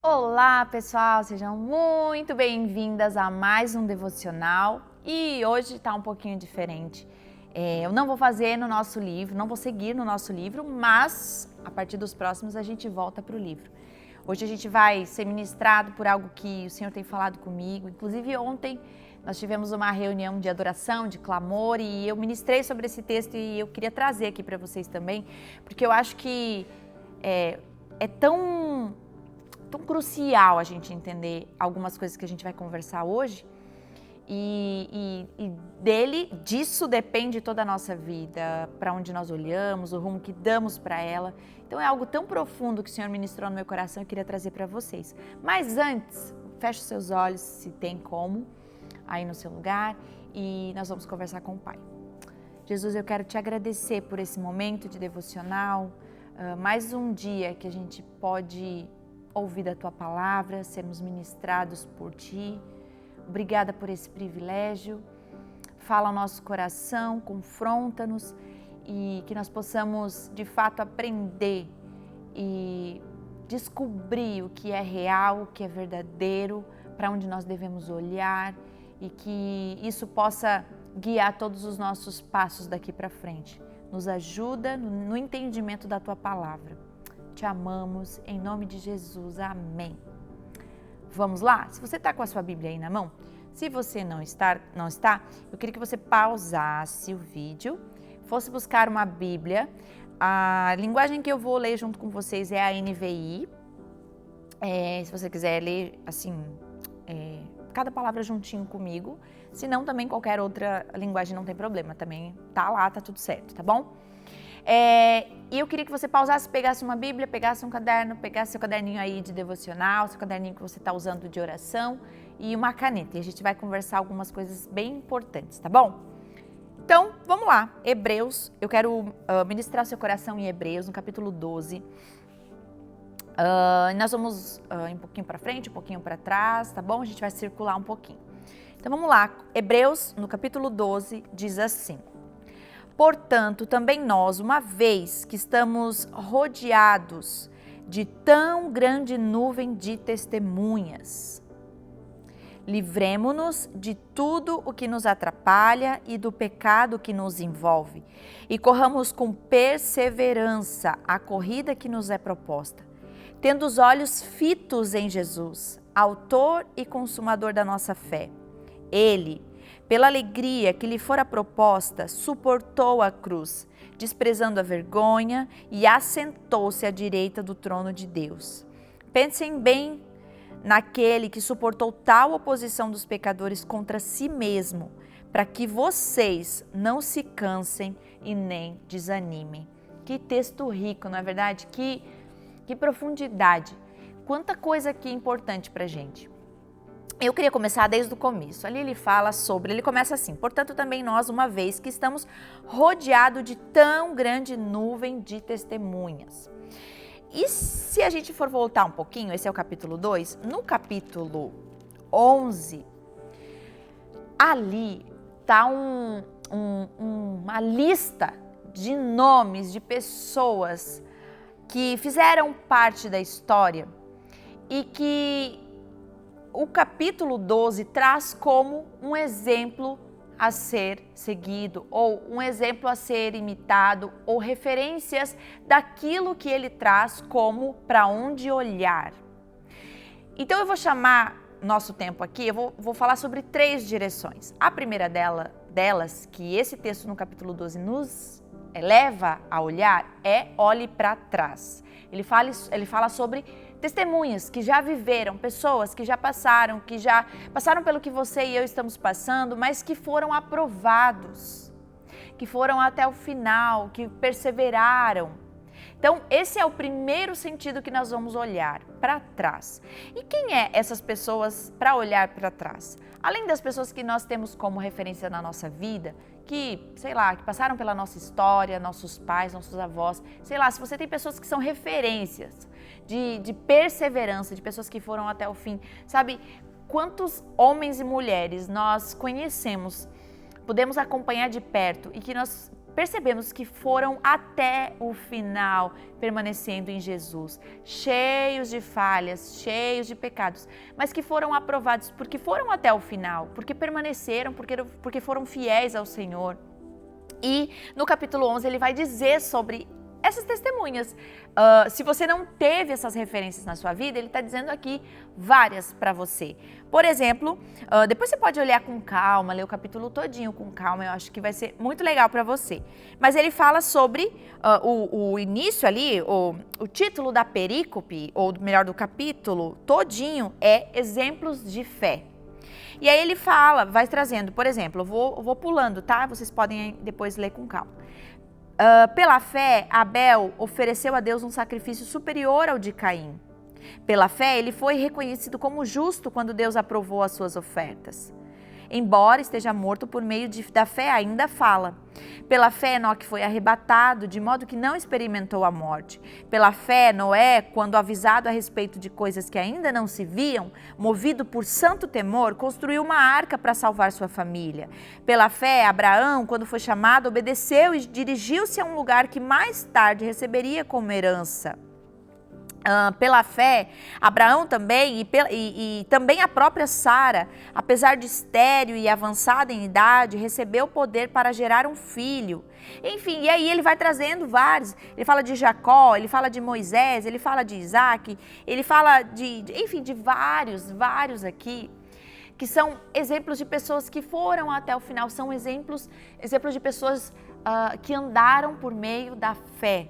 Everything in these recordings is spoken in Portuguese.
Olá, pessoal, sejam muito bem-vindas a mais um devocional e hoje está um pouquinho diferente. Eu não vou fazer no nosso livro, não vou seguir no nosso livro, mas a partir dos próximos a gente volta para o livro. Hoje a gente vai ser ministrado por algo que o Senhor tem falado comigo. Inclusive ontem nós tivemos uma reunião de adoração, de clamor e eu ministrei sobre esse texto e eu queria trazer aqui para vocês também, porque eu acho que é tão crucial a gente entender algumas coisas que a gente vai conversar hoje e disso depende toda a nossa vida, para onde nós olhamos, o rumo que damos para ela. Então é algo tão profundo que o Senhor ministrou no meu coração e eu queria trazer para vocês. Mas antes, feche os seus olhos, se tem como, aí no seu lugar, e nós vamos conversar com o Pai. Jesus, eu quero te agradecer por esse momento de devocional, mais um dia que a gente pode ouvir da Tua Palavra, sermos ministrados por Ti. Obrigada por esse privilégio. Fala ao nosso coração, confronta-nos e que nós possamos, de fato, aprender e descobrir o que é real, o que é verdadeiro, para onde nós devemos olhar e que isso possa guiar todos os nossos passos daqui para frente. Nos ajuda no entendimento da Tua Palavra. Te amamos, em nome de Jesus, amém. Vamos lá? Se você está com a sua Bíblia aí na mão, se você não está, eu queria que você pausasse o vídeo, fosse buscar uma Bíblia. A linguagem que eu vou ler junto com vocês é a NVI. Se você quiser ler assim, cada palavra juntinho comigo, se não também qualquer outra linguagem não tem problema, também tá lá, tá tudo certo, tá bom? E eu queria que você pausasse, pegasse uma Bíblia, pegasse um caderno, pegasse seu caderninho aí de devocional, seu caderninho que você está usando de oração e uma caneta. E a gente vai conversar algumas coisas bem importantes, tá bom? Então, vamos lá. Hebreus, eu quero ministrar seu coração em Hebreus, no capítulo 12. Nós vamos um pouquinho para frente, um pouquinho para trás, tá bom? A gente vai circular um pouquinho. Então, vamos lá. Hebreus, no capítulo 12, diz assim: Portanto, também nós, uma vez que estamos rodeados de tão grande nuvem de testemunhas, livremo-nos de tudo o que nos atrapalha e do pecado que nos envolve, e corramos com perseverança a corrida que nos é proposta, tendo os olhos fitos em Jesus, autor e consumador da nossa fé. Ele, pela alegria que lhe fora proposta, suportou a cruz, desprezando a vergonha, e assentou-se à direita do trono de Deus. Pensem bem naquele que suportou tal oposição dos pecadores contra si mesmo, para que vocês não se cansem e nem desanimem. Que texto rico, não é verdade? Que profundidade. Quanta coisa aqui importante para a gente. Eu queria começar desde o começo. Ali ele começa assim: portanto também nós, uma vez que estamos rodeados de tão grande nuvem de testemunhas. E se a gente for voltar um pouquinho, esse é o capítulo 2, no capítulo 11, ali está uma lista de nomes de pessoas que fizeram parte da história e que o capítulo 12 traz como um exemplo a ser seguido, ou um exemplo a ser imitado, ou referências daquilo que ele traz como para onde olhar. Então eu vou chamar nosso tempo aqui, eu vou falar sobre 3 direções. A primeira delas, que esse texto no capítulo 12 nos leva a olhar, é olhe para trás. Ele fala sobre testemunhas que já viveram, pessoas que já passaram pelo que você e eu estamos passando, mas que foram aprovados, que foram até o final, que perseveraram. Então, esse é o primeiro sentido que nós vamos olhar, para trás. E quem é essas pessoas para olhar para trás? Além das pessoas que nós temos como referência na nossa vida, que passaram pela nossa história, nossos pais, nossos avós, se você tem pessoas que são referências de perseverança, de pessoas que foram até o fim, sabe? Quantos homens e mulheres nós conhecemos, podemos acompanhar de perto e que nós percebemos que foram até o final permanecendo em Jesus, cheios de falhas, cheios de pecados, mas que foram aprovados porque foram até o final, porque permaneceram, porque foram fiéis ao Senhor. E no capítulo 11 ele vai dizer sobre essas testemunhas. Se você não teve essas referências na sua vida, ele está dizendo aqui várias para você. Por exemplo, depois você pode olhar com calma, ler o capítulo todinho com calma, eu acho que vai ser muito legal para você. Mas ele fala sobre o início ali, o título da perícope, ou melhor, do capítulo todinho, é exemplos de fé. E aí ele fala, vai trazendo, por exemplo, eu vou pulando, tá? Vocês podem depois ler com calma. Pela fé, Abel ofereceu a Deus um sacrifício superior ao de Caim. Pela fé, ele foi reconhecido como justo quando Deus aprovou as suas ofertas. Embora esteja morto, por meio da fé ainda fala. Pela fé, Enoque foi arrebatado, de modo que não experimentou a morte. Pela fé, Noé, quando avisado a respeito de coisas que ainda não se viam, movido por santo temor, construiu uma arca para salvar sua família. Pela fé, Abraão, quando foi chamado, obedeceu e dirigiu-se a um lugar que mais tarde receberia como herança. Pela fé, Abraão também e também a própria Sara, apesar de estéril e avançada em idade, recebeu poder para gerar um filho. Enfim, e aí ele vai trazendo vários, ele fala de Jacó, ele fala de Moisés, ele fala de Isaac, ele fala de vários aqui, que são exemplos de pessoas que foram até o final, são exemplos de pessoas que andaram por meio da fé.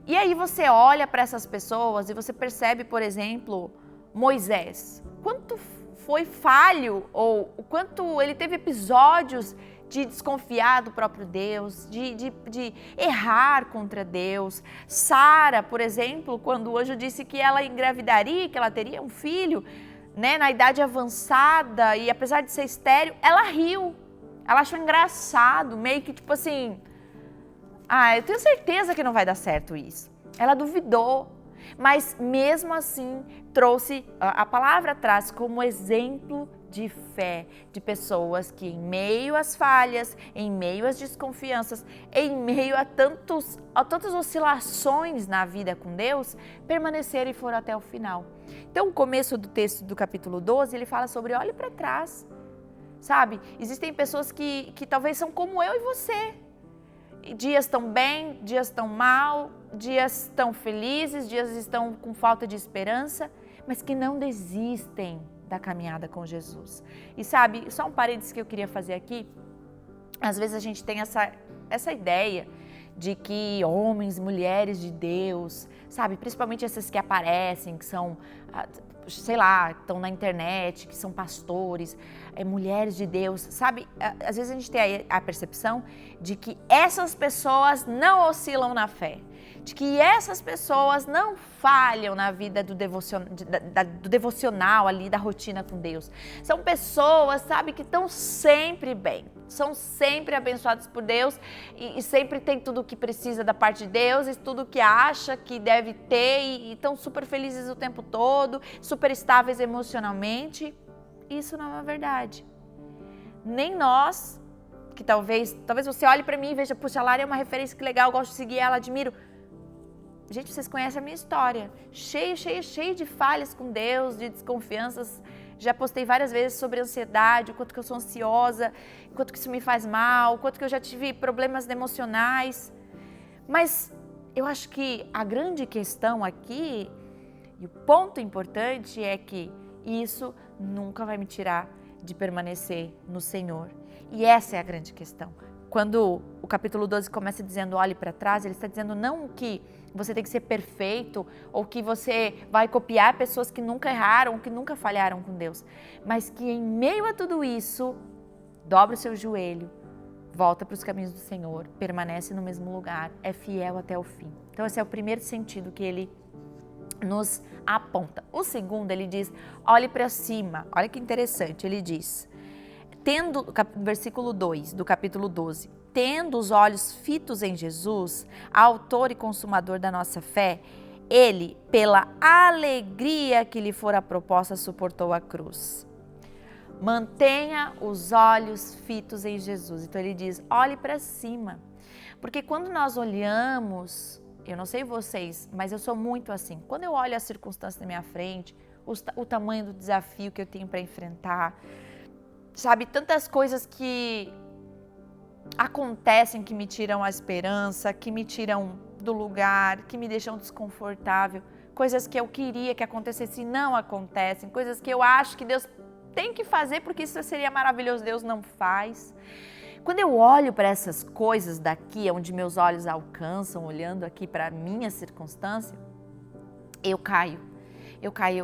E aí você olha para essas pessoas e você percebe, por exemplo, Moisés. Quanto foi falho, ou o quanto ele teve episódios de desconfiar do próprio Deus, de errar contra Deus. Sara, por exemplo, quando o anjo disse que ela engravidaria, que ela teria um filho, né, na idade avançada, e apesar de ser estéril, ela riu. Ela achou engraçado, meio que tipo assim... eu tenho certeza que não vai dar certo isso. Ela duvidou, mas mesmo assim trouxe, a palavra traz como exemplo de fé, de pessoas que em meio às falhas, em meio às desconfianças, em meio a tantas oscilações na vida com Deus, permaneceram e foram até o final. Então, o começo do texto do capítulo 12, ele fala sobre olhe para trás, sabe? Existem pessoas que talvez são como eu e você. Dias estão bem, dias estão mal, dias estão felizes, dias estão com falta de esperança, mas que não desistem da caminhada com Jesus. E sabe, só um parênteses que eu queria fazer aqui, às vezes a gente tem essa ideia de que homens, mulheres de Deus, sabe, principalmente essas que aparecem, que são, sei lá, estão na internet, que são pastores, mulheres de Deus, sabe? Às vezes a gente tem a percepção de que essas pessoas não oscilam na fé, de que essas pessoas não falham na vida do devocional ali, da rotina com Deus. São pessoas, sabe, que estão sempre bem, são sempre abençoadas por Deus e sempre tem tudo o que precisa da parte de Deus e tudo o que acha que deve ter e estão super felizes o tempo todo, super estáveis emocionalmente. Isso não é uma verdade. Nem nós, que talvez você olhe para mim e veja, puxa, a Lara é uma referência, que legal, eu gosto de seguir ela, admiro. Gente, vocês conhecem a minha história, cheio de falhas com Deus, de desconfianças. Já postei várias vezes sobre ansiedade, o quanto que eu sou ansiosa, o quanto que isso me faz mal, o quanto que eu já tive problemas emocionais. Mas eu acho que a grande questão aqui, e o ponto importante é que isso nunca vai me tirar de permanecer no Senhor. E essa é a grande questão. Quando o capítulo 12 começa dizendo olhe para trás, ele está dizendo não que você tem que ser perfeito ou que você vai copiar pessoas que nunca erraram, que nunca falharam com Deus, mas que em meio a tudo isso, dobra o seu joelho, volta para os caminhos do Senhor, permanece no mesmo lugar, é fiel até o fim. Então esse é o primeiro sentido que ele nos aponta. O segundo, ele diz, olhe para cima. Olha que interessante, ele diz, versículo 2 do capítulo 12, tendo os olhos fitos em Jesus, autor e consumador da nossa fé, ele, pela alegria que lhe fora proposta, suportou a cruz. Mantenha os olhos fitos em Jesus. Então ele diz, olhe para cima. Porque quando nós olhamos, eu não sei vocês, mas eu sou muito assim. Quando eu olho as circunstâncias na minha frente, o tamanho do desafio que eu tenho para enfrentar, sabe, tantas coisas que acontecem que me tiram a esperança, que me tiram do lugar, que me deixam desconfortável, coisas que eu queria que acontecessem e não acontecem, coisas que eu acho que Deus tem que fazer porque isso seria maravilhoso, Deus não faz. Quando eu olho para essas coisas daqui, onde meus olhos alcançam, olhando aqui para a minha circunstância, eu caio.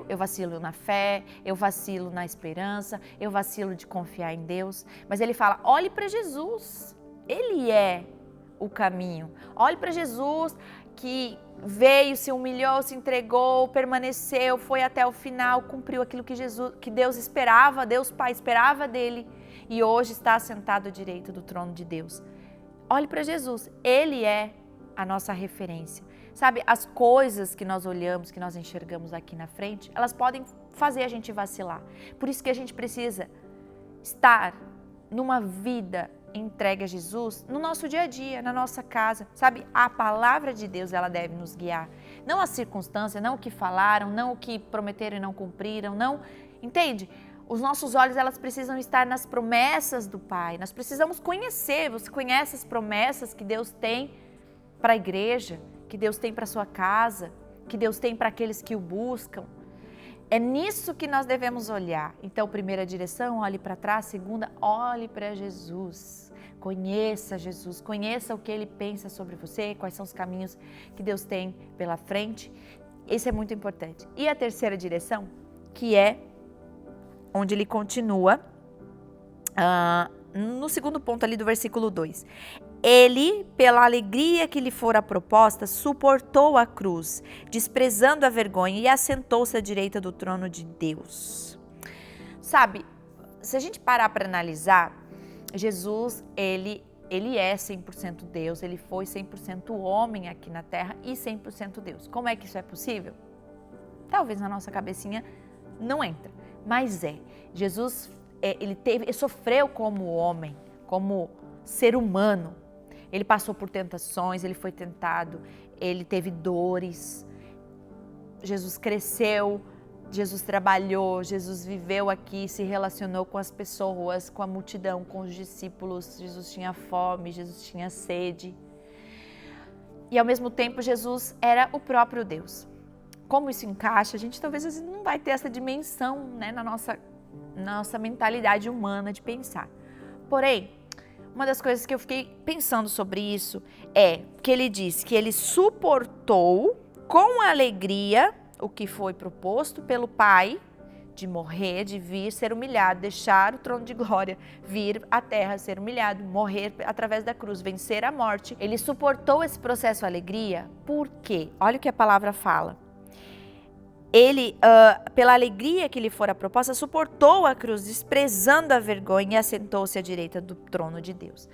Eu vacilo na fé, eu vacilo na esperança, eu vacilo de confiar em Deus. Mas ele fala, olhe para Jesus, Ele é o caminho. Olhe para Jesus que veio, se humilhou, se entregou, permaneceu, foi até o final, cumpriu aquilo que Deus esperava, Deus Pai esperava dele e hoje está sentado à direita do trono de Deus. Olhe para Jesus, Ele é a nossa referência. Sabe, as coisas que nós olhamos, que nós enxergamos aqui na frente, elas podem fazer a gente vacilar. Por isso que a gente precisa estar numa vida entregue a Jesus no nosso dia a dia, na nossa casa. Sabe, a palavra de Deus, ela deve nos guiar. Não a circunstância, não o que falaram, não o que prometeram e não cumpriram, não. Entende? Os nossos olhos, elas precisam estar nas promessas do Pai. Nós precisamos conhecer. Você conhece as promessas que Deus tem para a igreja, que Deus tem para a sua casa, que Deus tem para aqueles que o buscam. É nisso que nós devemos olhar. Então, primeira direção, olhe para trás. Segunda, olhe para Jesus. Conheça Jesus, conheça o que Ele pensa sobre você, quais são os caminhos que Deus tem pela frente. Isso é muito importante. E a terceira direção, que é onde ele continua, no segundo ponto ali do versículo 2. Ele, pela alegria que lhe fora proposta, suportou a cruz, desprezando a vergonha e assentou-se à direita do trono de Deus. Sabe, se a gente parar para analisar, Jesus, ele é 100% Deus, ele foi 100% homem aqui na terra e 100% Deus. Como é que isso é possível? Talvez na nossa cabecinha não entra, mas Jesus, ele sofreu como homem, como ser humano. Ele passou por tentações, ele foi tentado, ele teve dores. Jesus cresceu, Jesus trabalhou, Jesus viveu aqui, se relacionou com as pessoas, com a multidão, com os discípulos. Jesus tinha fome, Jesus tinha sede. E ao mesmo tempo Jesus era o próprio Deus. Como isso encaixa? A gente talvez não vai ter essa dimensão, né, na nossa mentalidade humana de pensar. Porém, uma das coisas que eu fiquei pensando sobre isso é que ele diz que ele suportou com alegria o que foi proposto pelo Pai, de morrer, de vir, ser humilhado, deixar o trono de glória, vir à terra, ser humilhado, morrer através da cruz, vencer a morte. Ele suportou esse processo alegria, por quê? Olha o que a palavra fala. Ele, pela alegria que lhe fora proposta, suportou a cruz, desprezando a vergonha e assentou-se à direita do trono de Deus.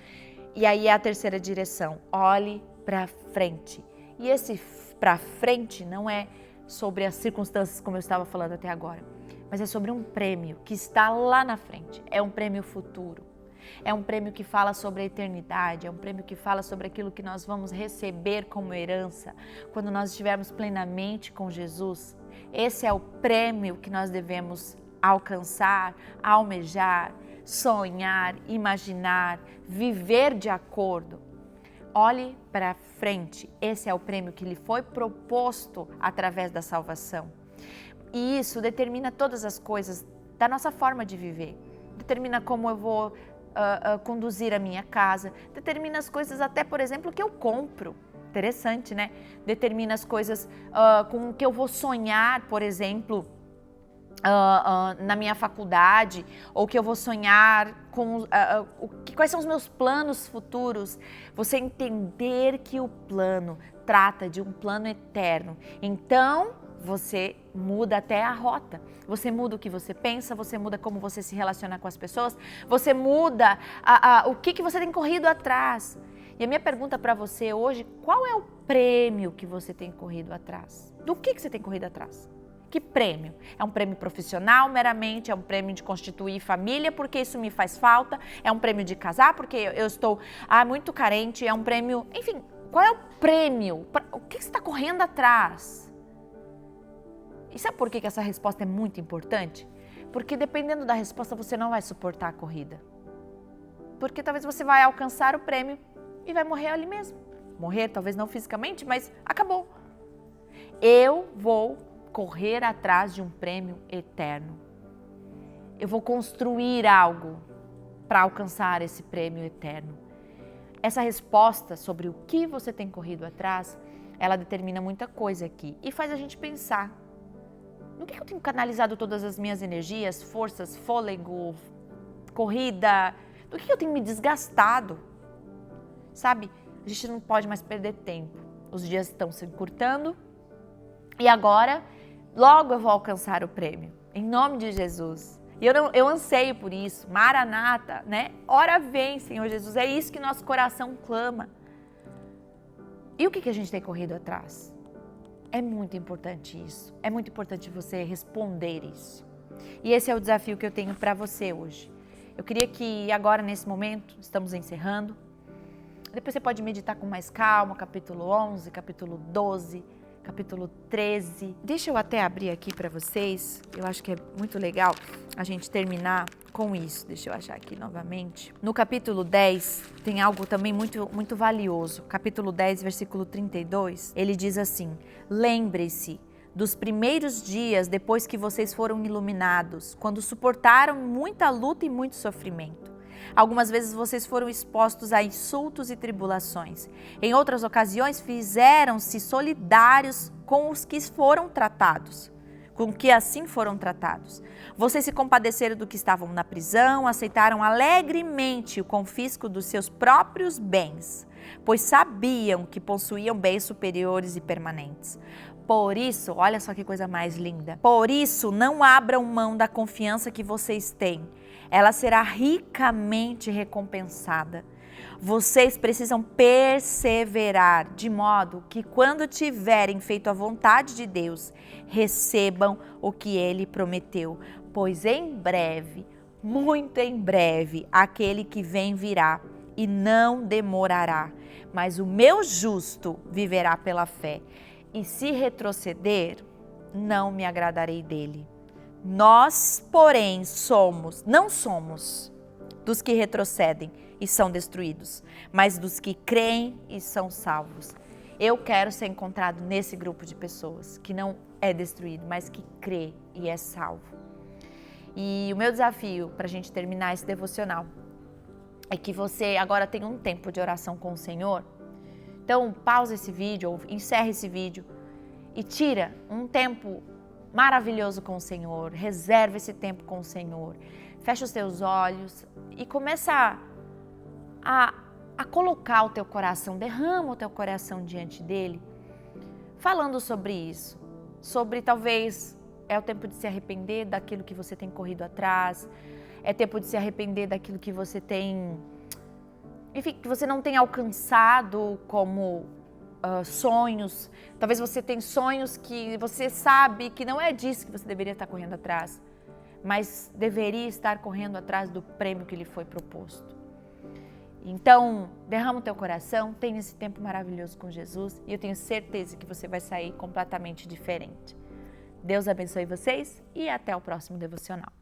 E aí é a terceira direção, olhe para frente. E esse para frente não é sobre as circunstâncias, como eu estava falando até agora, mas é sobre um prêmio que está lá na frente, é um prêmio futuro. É um prêmio que fala sobre a eternidade, é um prêmio que fala sobre aquilo que nós vamos receber como herança quando nós estivermos plenamente com Jesus. Esse é o prêmio que nós devemos alcançar, almejar, sonhar, imaginar, viver de acordo. Olhe para frente, esse é o prêmio que lhe foi proposto através da salvação. E isso determina todas as coisas da nossa forma de viver. Determina como eu vou conduzir a minha casa, determina as coisas até, por exemplo, que eu compro. Interessante, né? Determina as coisas com que eu vou sonhar, por exemplo, na minha faculdade, ou que eu vou sonhar com quais são os meus planos futuros. Você entender que o plano trata de um plano eterno. Então, você muda até a rota. Você muda o que você pensa, você muda como você se relaciona com as pessoas, você muda o que você tem corrido atrás. E a minha pergunta para você hoje, qual é o prêmio que você tem corrido atrás? Do que você tem corrido atrás? Que prêmio? É um prêmio profissional meramente? É um prêmio de constituir família porque isso me faz falta? É um prêmio de casar porque eu estou muito carente? É um prêmio... Enfim, qual é o prêmio? O que você está correndo atrás? E sabe por que essa resposta é muito importante? Porque dependendo da resposta você não vai suportar a corrida. Porque talvez você vai alcançar o prêmio e vai morrer ali mesmo. Morrer, talvez não fisicamente, mas acabou. Eu vou correr atrás de um prêmio eterno. Eu vou construir algo para alcançar esse prêmio eterno. Essa resposta sobre o que você tem corrido atrás, ela determina muita coisa aqui e faz a gente pensar. No que eu tenho canalizado todas as minhas energias, forças, fôlego, corrida? Do que eu tenho me desgastado? Sabe, a gente não pode mais perder tempo. Os dias estão se encurtando e agora, logo eu vou alcançar o prêmio. Em nome de Jesus. E eu anseio por isso. Maranata, né? Ora vem, Senhor Jesus. É isso que nosso coração clama. E o que a gente tem corrido atrás? É muito importante isso. É muito importante você responder isso. E esse é o desafio que eu tenho para você hoje. Eu queria que agora, nesse momento, estamos encerrando. Depois você pode meditar com mais calma, capítulo 11, capítulo 12, capítulo 13. Deixa eu até abrir aqui para vocês. Eu acho que é muito legal a gente terminar com isso. Deixa eu achar aqui novamente. No capítulo 10, tem algo também muito, muito valioso. Capítulo 10, versículo 32, ele diz assim: lembre-se dos primeiros dias depois que vocês foram iluminados, quando suportaram muita luta e muito sofrimento. Algumas vezes vocês foram expostos a insultos e tribulações. Em outras ocasiões, fizeram-se solidários com os que foram tratados, com que assim foram tratados. Vocês se compadeceram do que estavam na prisão, aceitaram alegremente o confisco dos seus próprios bens, pois sabiam que possuíam bens superiores e permanentes. Por isso, olha só que coisa mais linda. Por isso, não abram mão da confiança que vocês têm. Ela será ricamente recompensada. Vocês precisam perseverar, de modo que quando tiverem feito a vontade de Deus, recebam o que Ele prometeu. Pois em breve, muito em breve, aquele que vem virá e não demorará. Mas o meu justo viverá pela fé. E se retroceder, não me agradarei dele. Nós, porém, não somos dos que retrocedem e são destruídos, mas dos que creem e são salvos. Eu quero ser encontrado nesse grupo de pessoas que não é destruído, mas que crê e é salvo. E o meu desafio para a gente terminar esse devocional é que você agora tenha um tempo de oração com o Senhor. Então, pausa esse vídeo ou encerra esse vídeo e tira um tempo maravilhoso com o Senhor, reserva esse tempo com o Senhor, fecha os teus olhos e começa a colocar o teu coração, derrama o teu coração diante dele, falando sobre isso, sobre talvez é o tempo de se arrepender daquilo que você tem corrido atrás, é tempo de se arrepender daquilo que você tem, enfim, que você não tem alcançado como sonhos. Talvez você tenha sonhos que você sabe que não é disso que você deveria estar correndo atrás, mas deveria estar correndo atrás do prêmio que lhe foi proposto. Então, derrama o teu coração, tenha esse tempo maravilhoso com Jesus e eu tenho certeza que você vai sair completamente diferente. Deus abençoe vocês e até o próximo devocional.